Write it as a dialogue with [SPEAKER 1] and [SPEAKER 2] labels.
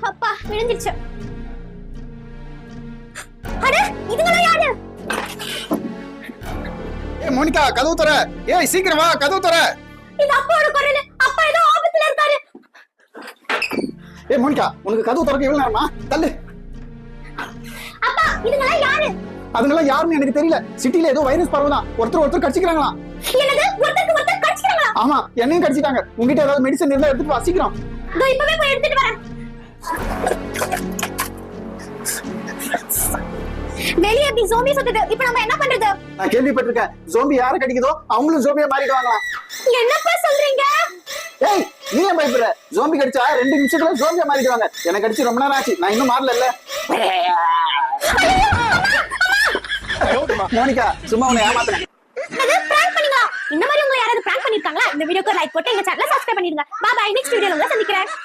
[SPEAKER 1] அப்பா விழுந்துச்சு. அட இதுங்களா யாரு?
[SPEAKER 2] மோனிகா கதவு தர. ஏய் சீக்கிரம் வா, கதவு தர.
[SPEAKER 1] இது அப்பாவோட குரல். அப்பா ஏதோ ஆபத்துல இருக்காரு.
[SPEAKER 2] மோனிகா உனக்கு கதவு திறக்க எவ்வளவு நேரமா? தள்ளு.
[SPEAKER 1] அப்பா இதுங்களா யாரு?
[SPEAKER 2] அதுங்கெல்லாம் யாருன்னு எனக்கு தெரியல. சிட்டில ஏதோ வைரஸ் பரவுதான். ஒருத்தர் கடிச்சிக்கிறாங்களா?
[SPEAKER 1] என்னது? ஒருத்தர் கடிச்சிக்கிறாங்களா?
[SPEAKER 2] ஆமா, என்னையும் கடிச்சிட்டாங்க. உங்ககிட்ட ஏதாவது மெடிசன் இருந்தா எடுத்துட்டு வா சீக்கிரம்.
[SPEAKER 1] இதோ இப்பவே போய் எடுத்துட்டு வரேன். வெளியே எப்படி ஜோம்பி சுத்துது. இப்போ நம்ம என்ன பண்றது?
[SPEAKER 2] நான் கேள்விப்பட்டிருக்கேன். ஜோம்பி யாரை கடிக்குதோ அவங்களும் ஜோம்பியா மாறிடுவாங்களாம்.
[SPEAKER 1] என்னப்பா சொல்றீங்க?
[SPEAKER 2] ஏய் நீ ஏன் பயப்படுற? ஜோம்பி கடிச்சா 2 நிமிஷத்துல ஜோம்பியா மாறிடுவாங்க. எனக்கு கடிச்சு ரொம்ப நேரம் ஆச்சு. நான் இன்னும் மாறல. மோனிகா சும்மா உன்னை ஏமாத்துறேன்.
[SPEAKER 1] இந்த மாதிரி உங்களை யாராவது பிராங்க் பண்ணிருக்காங்களா? இந்த வீடியோக்கு லைக் போட்டு எங்க சேனலை சப்ஸ்கிரைப் பண்ணிடுங்க. பாய், நெக்ஸ்ட் வீடியோல உங்களை சந்திக்கிறேன்.